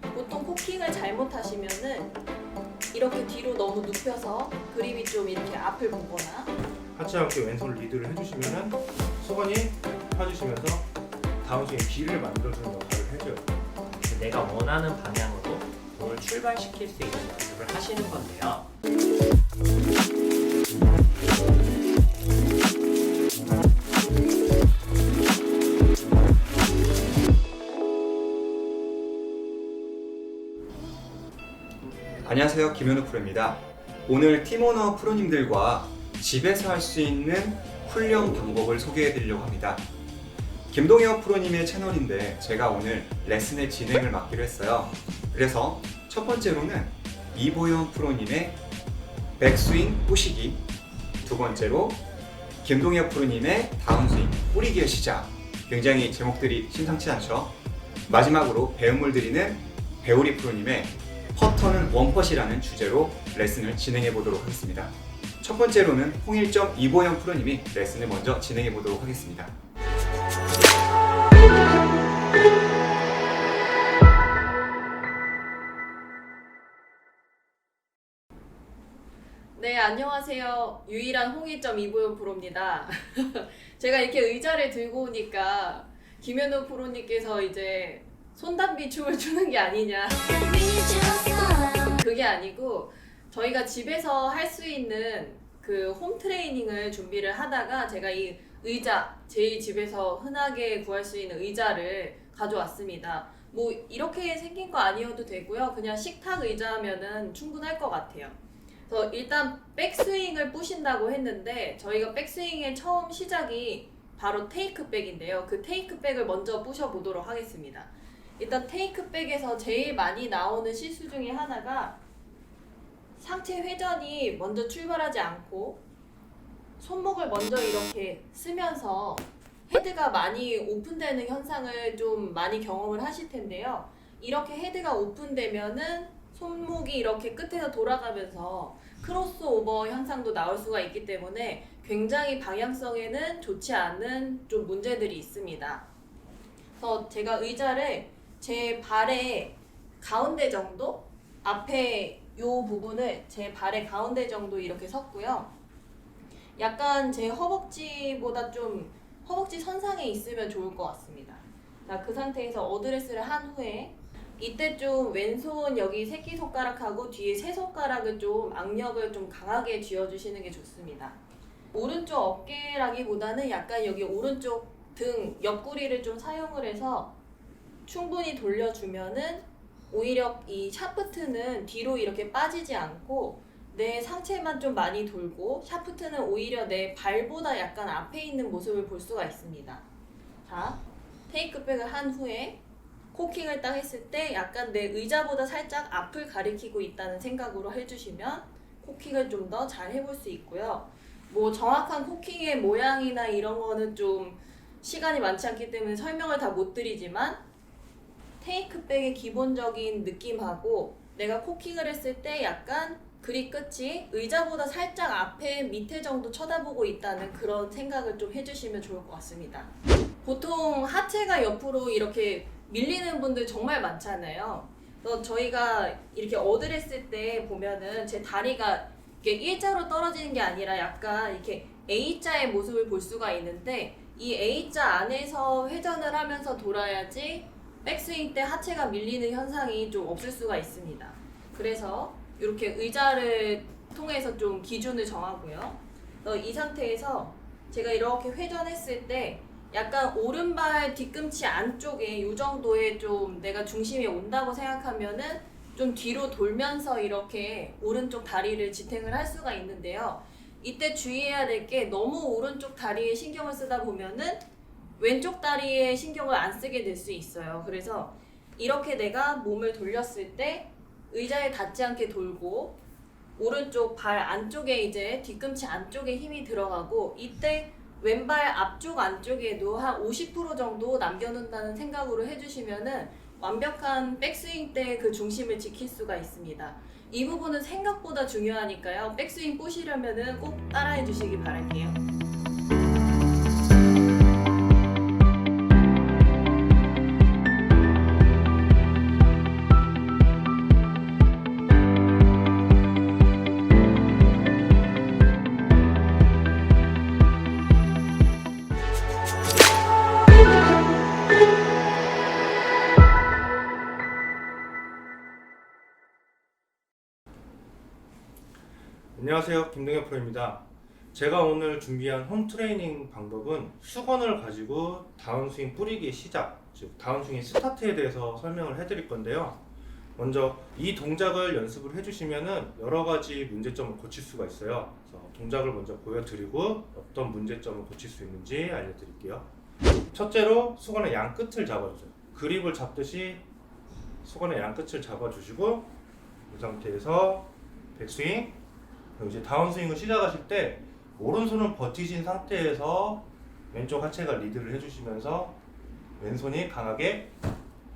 보통 코킹을 잘못하시면은 이렇게 뒤로 너무 눕혀서 그립이 좀 이렇게 앞을 보거나 하체 함께 왼손 리드를 해주시면은 수건이 펴주시면서 다운스윙 길을 만들어주는 역할을 해줘요. 내가 원하는 방향으로 공을 출발시킬 수 있는 연습을 하시는 건데요. 안녕하세요, 김현우 프로입니다. 오늘 팀오너 프로님들과 집에서 할 수 있는 훈련 방법을 소개해 드리려고 합니다. 김동혁 프로님의 채널인데 제가 오늘 레슨의 진행을 맡기로 했어요. 그래서 첫 번째로는 이보영 프로님의 백스윙 뿌시기, 두 번째로 김동혁 프로님의 다운스윙 뿌리기의 시작. 굉장히 제목들이 심상치 않죠? 마지막으로 배움을 드리는 배우리 프로님의 퍼터는 원퍼시라는 주제로 레슨을 진행해 보도록 하겠습니다. 첫 번째로는 홍일점 이보영 프로님이 레슨을 먼저 진행해 보도록 하겠습니다. 네, 안녕하세요. 유일한 홍일점 이보영 프로입니다. 제가 이렇게 의자를 들고 오니까 김현우 프로님께서 이제 손담비 춤을 추는 게 아니냐. 그게 아니고 저희가 집에서 할 수 있는 그 홈 트레이닝을 준비를 하다가 제가 이 의자, 제 집에서 흔하게 구할 수 있는 의자를 가져왔습니다. 뭐 이렇게 생긴 거 아니어도 되고요. 그냥 식탁 의자면은 충분할 것 같아요. 그래서 일단 백스윙을 뿌신다고 했는데 저희가 백스윙의 처음 시작이 바로 테이크백인데요. 그 테이크백을 먼저 뿌셔보도록 하겠습니다. 일단 테이크백에서 제일 많이 나오는 실수 중에 하나가 상체 회전이 먼저 출발하지 않고 손목을 먼저 이렇게 쓰면서 헤드가 많이 오픈되는 현상을 좀 많이 경험을 하실 텐데요. 이렇게 헤드가 오픈되면은 손목이 이렇게 끝에서 돌아가면서 크로스오버 현상도 나올 수가 있기 때문에 굉장히 방향성에는 좋지 않은 좀 문제들이 있습니다. 그래서 제가 의자를 제 발의 가운데 정도, 앞에 이 부분을 제 발의 가운데 정도 이렇게 섰고요. 약간 제 허벅지보다 좀 허벅지 선상에 있으면 좋을 것 같습니다. 자, 그 상태에서 어드레스를 한 후에 이때 좀 왼손 여기 새끼손가락하고 뒤에 새손가락을 좀 악력을 좀 강하게 쥐어주시는 게 좋습니다. 오른쪽 어깨라기보다는 약간 여기 오른쪽 등 옆구리를 좀 사용을 해서 충분히 돌려주면은 오히려 이 샤프트는 뒤로 이렇게 빠지지 않고 내 상체만 좀 많이 돌고 샤프트는 오히려 내 발보다 약간 앞에 있는 모습을 볼 수가 있습니다. 자, 테이크백을 한 후에 코킹을 딱 했을 때 약간 내 의자보다 살짝 앞을 가리키고 있다는 생각으로 해주시면 코킹을 좀 더 잘 해볼 수 있고요. 뭐 정확한 코킹의 모양이나 이런 거는 좀 시간이 많지 않기 때문에 설명을 다 못 드리지만 테이크백의 기본적인 느낌하고 내가 코킹을 했을 때 약간 그립 끝이 의자보다 살짝 앞에 밑에 정도 쳐다보고 있다는 그런 생각을 좀 해주시면 좋을 것 같습니다. 보통 하체가 옆으로 이렇게 밀리는 분들 정말 많잖아요. 그래서 저희가 이렇게 어드레스 때 보면은 제 다리가 이렇게 일자로 떨어지는 게 아니라 약간 이렇게 A자의 모습을 볼 수가 있는데 이 A자 안에서 회전을 하면서 돌아야지 백스윙 때 하체가 밀리는 현상이 좀 없을 수가 있습니다. 그래서 이렇게 의자를 통해서 좀 기준을 정하고요. 이 상태에서 제가 이렇게 회전했을 때 약간 오른발 뒤꿈치 안쪽에 이 정도의 좀 내가 중심이 온다고 생각하면은 좀 뒤로 돌면서 이렇게 오른쪽 다리를 지탱을 할 수가 있는데요. 이때 주의해야 될 게 너무 오른쪽 다리에 신경을 쓰다 보면은 왼쪽 다리에 신경을 안 쓰게 될 수 있어요. 그래서 이렇게 내가 몸을 돌렸을 때 의자에 닿지 않게 돌고 오른쪽 발 안쪽에 이제 뒤꿈치 안쪽에 힘이 들어가고 이때 왼발 앞쪽 안쪽에도 한 50% 정도 남겨놓는다는 생각으로 해주시면은 완벽한 백스윙 때 그 중심을 지킬 수가 있습니다. 이 부분은 생각보다 중요하니까요. 백스윙 보시려면은 꼭 따라해 주시기 바랄게요. 안녕하세요, 김동현 프로입니다. 제가 오늘 준비한 홈 트레이닝 방법은 수건을 가지고 다운스윙 뿌리기 시작, 즉 다운스윙 스타트에 대해서 설명을 해드릴 건데요. 먼저 이 동작을 연습을 해주시면은 여러 가지 문제점을 고칠 수가 있어요. 그래서 동작을 먼저 보여드리고 어떤 문제점을 고칠 수 있는지 알려드릴게요. 첫째로 수건의 양 끝을 잡아주세요. 그립을 잡듯이 수건의 양 끝을 잡아주시고 이 상태에서 백스윙, 그리고 이제 다운스윙을 시작하실 때 오른손은 버티신 상태에서 왼쪽 하체가 리드를 해주시면서 왼손이 강하게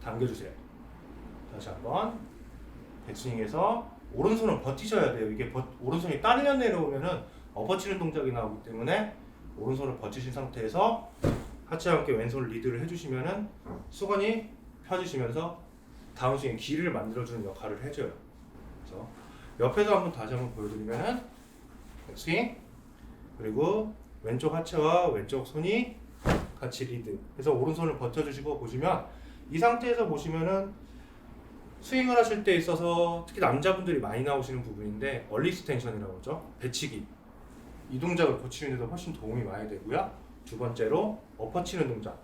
당겨주세요. 다시 한번 백스윙에서 오른손은 버티셔야 돼요. 이게 오른손이 딸려 내려오면은 엎어치는 동작이 나오기 때문에 오른손을 버티신 상태에서 하체와 함께 왼손을 리드를 해주시면은 수건이 펴지시면서 다운스윙 길을 만들어주는 역할을 해줘요. 그래서 옆에서 다시 한번 보여드리면은 백스윙, 그리고 왼쪽 하체와 왼쪽 손이 같이 리드. 그래서 오른손을 버텨주시고 보시면 이 상태에서 보시면은 스윙을 하실 때 있어서 특히 남자분들이 많이 나오시는 부분인데 얼리스텐션이라고 하죠. 배치기. 이 동작을 고치는 데도 훨씬 도움이 많이 되고요. 두 번째로 엎어치는 동작.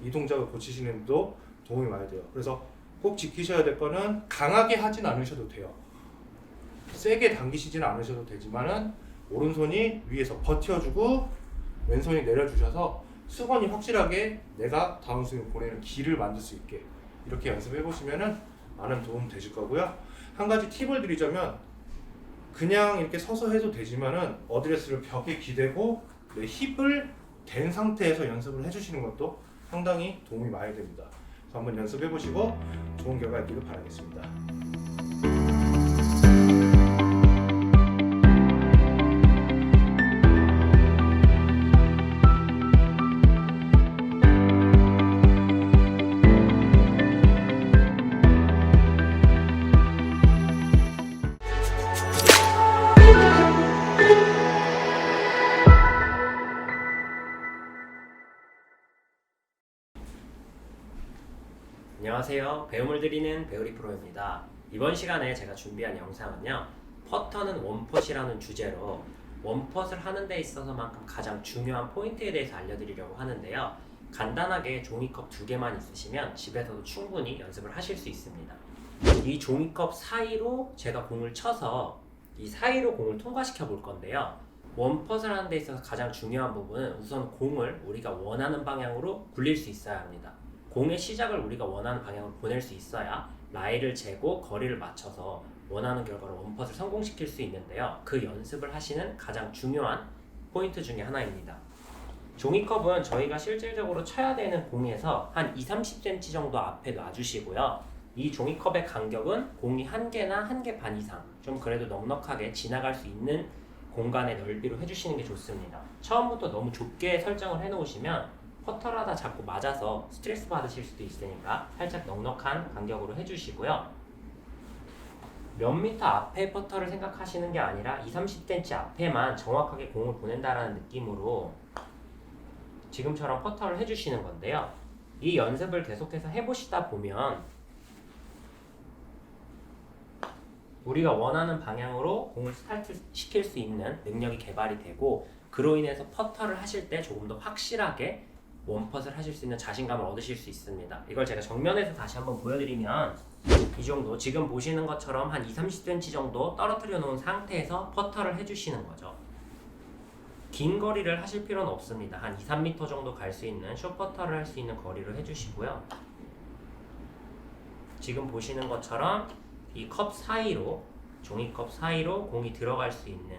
이 동작을 고치시는 데도 도움이 많이 돼요. 그래서 꼭 지키셔야 될 거는 강하게 하진 않으셔도 돼요. 세게 당기시지는 않으셔도 되지만은 오른손이 위에서 버텨주고 왼손이 내려주셔서 수건이 확실하게 내가 다운스윙을 보내는 길을 만들 수 있게 이렇게 연습해 보시면은 많은 도움 되실 거고요. 한 가지 팁을 드리자면 그냥 이렇게 서서 해도 되지만은 어드레스를 벽에 기대고 내 힙을 댄 상태에서 연습을 해주시는 것도 상당히 도움이 많이 됩니다. 그래서 한번 연습해 보시고 좋은 결과 있기를 바라겠습니다. 안녕하세요. 배움을 드리는 배우리 프로입니다. 이번 시간에 제가 준비한 영상은요, 퍼터는 원펫이라는 주제로 원펫을 하는 데 있어서만큼 가장 중요한 포인트에 대해서 알려드리려고 하는데요. 간단하게 종이컵 2개만 있으시면 집에서도 충분히 연습을 하실 수 있습니다. 이 종이컵 사이로 제가 공을 쳐서 이 사이로 공을 통과시켜 볼 건데요. 원펫을 하는 데 있어서 가장 중요한 부분은 우선 공을 우리가 원하는 방향으로 굴릴 수 있어야 합니다. 공의 시작을 우리가 원하는 방향으로 보낼 수 있어야 라이를 재고 거리를 맞춰서 원하는 결과로 원펫을 성공시킬 수 있는데요. 그 연습을 하시는 가장 중요한 포인트 중에 하나입니다. 종이컵은 저희가 실질적으로 쳐야 되는 공에서 한 20-30cm 정도 앞에 놔주시고요. 이 종이컵의 간격은 공이 1개나 1개 반 이상, 좀 그래도 넉넉하게 지나갈 수 있는 공간의 넓이로 해주시는 게 좋습니다. 처음부터 너무 좁게 설정을 해놓으시면 퍼터를 하다 자꾸 맞아서 스트레스 받으실 수도 있으니까 살짝 넉넉한 간격으로 해주시고요. 몇 미터 앞에 퍼터를 생각하시는 게 아니라 20-30cm 앞에만 정확하게 공을 보낸다라는 느낌으로 지금처럼 퍼터를 해주시는 건데요. 이 연습을 계속해서 해보시다 보면 우리가 원하는 방향으로 공을 스타트 시킬 수 있는 능력이 개발이 되고, 그로 인해서 퍼터를 하실 때 조금 더 확실하게 원펫을 하실 수 있는 자신감을 얻으실 수 있습니다. 이걸 제가 정면에서 다시 한번 보여드리면 이 정도, 지금 보시는 것처럼 한 20-30cm 정도 떨어뜨려 놓은 상태에서 퍼터를 해주시는 거죠. 긴 거리를 하실 필요는 없습니다. 한 2-3m 정도 갈 수 있는 숏퍼터를 할 수 있는 거리를 해주시고요. 지금 보시는 것처럼 이 컵 사이로, 종이컵 사이로 공이 들어갈 수 있는,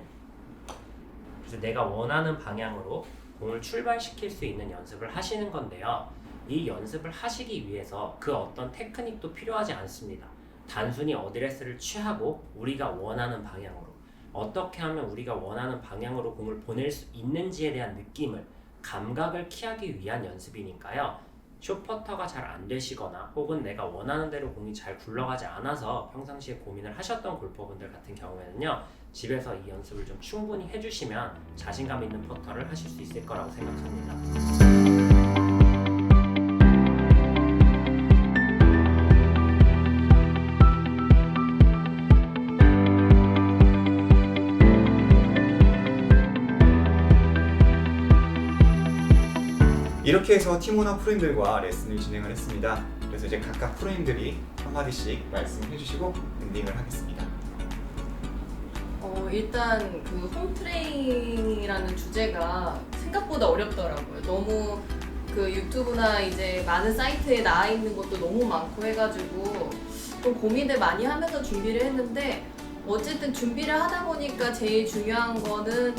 그래서 내가 원하는 방향으로 공을 출발시킬 수 있는 연습을 하시는 건데요. 이 연습을 하시기 위해서 그 어떤 테크닉도 필요하지 않습니다. 단순히 어드레스를 취하고 우리가 원하는 방향으로, 어떻게 하면 우리가 원하는 방향으로 공을 보낼 수 있는지에 대한 느낌을, 감각을 키우기 위한 연습이니까요. 숏퍼터가 잘 안 되시거나 혹은 내가 원하는 대로 공이 잘 굴러가지 않아서 평상시에 고민을 하셨던 골퍼분들 같은 경우에는요, 집에서 이 연습을 좀 충분히 해주시면 자신감 있는 퍼터를 하실 수 있을 거라고 생각합니다. 이렇게 해서 팀오너 프로님들과 레슨을 진행을 했습니다. 그래서 이제 각각 프로님들이 한마디씩 말씀해 주시고 엔딩을 하겠습니다. 일단 그 홈트레이닝이라는 주제가 생각보다 어렵더라고요. 너무 그 유튜브나 이제 많은 사이트에 나와 있는 것도 너무 많고 해가지고 좀 고민을 많이 하면서 준비를 했는데, 어쨌든 준비를 하다 보니까 제일 중요한 거는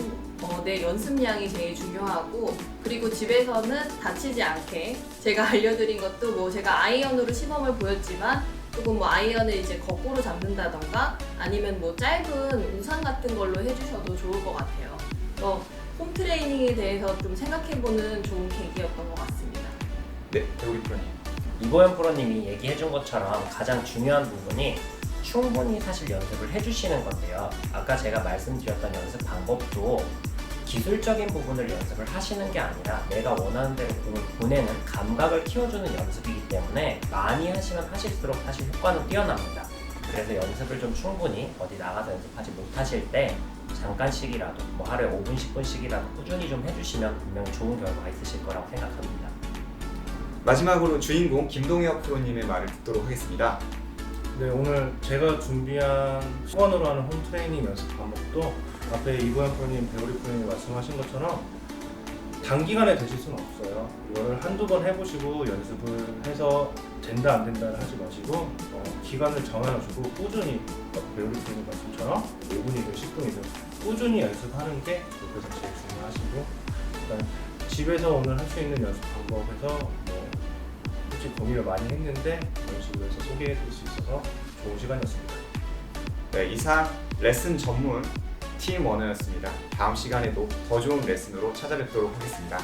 내 연습량이 제일 중요하고, 그리고 집에서는 다치지 않게 제가 알려드린 것도 뭐 제가 아이언으로 시범을 보였지만 조금 뭐 아이언을 이제 거꾸로 잡는다던가 아니면 뭐 짧은 우산 같은 걸로 해주셔도 좋을 것 같아요. 홈 트레이닝에 대해서 좀 생각해보는 좋은 계기였던 것 같습니다. 네, 배우리 프로님. 이보현 프로님이 얘기해준 것처럼 가장 중요한 부분이 충분히 사실 연습을 해주시는 건데요. 아까 제가 말씀드렸던 연습 방법도 기술적인 부분을 연습을 하시는 게 아니라 내가 원하는 대로 공을 보내는 감각을 키워주는 연습이기 때문에 많이 하시면 하실수록 사실 효과는 뛰어납니다. 그래서 연습을 좀 충분히 어디 나가서 연습하지 못하실 때 잠깐씩이라도 뭐 하루에 5분, 10분씩이라도 꾸준히 좀 해주시면 분명히 좋은 결과가 있으실 거라고 생각합니다. 마지막으로 주인공 김동혁 프로님의 말을 듣도록 하겠습니다. 네, 오늘 제가 준비한 수건으로 하는 홈 트레이닝 연습 방법도 앞에 이보현 프로님, 배우리 프로님이 말씀하신 것처럼 단기간에 되실 수는 없어요. 이거를 한두 번 해보시고 연습을 해서 된다 안 된다를 하지 마시고 기간을 정해주고 꾸준히 배우리 프로님 말씀처럼 5분이든 10분이든 꾸준히 연습하는 게 여기서 제일 중요하시고, 일단 집에서 오늘 할 수 있는 연습 방법에서 뭐 솔직히 고민을 많이 했는데 이런 식으로 해서 소개해드릴 수 있어서 좋은 시간이었습니다. 네, 이상 레슨 전문 팀 워너였습니다. 다음 시간에도 더 좋은 레슨으로 찾아뵙도록 하겠습니다.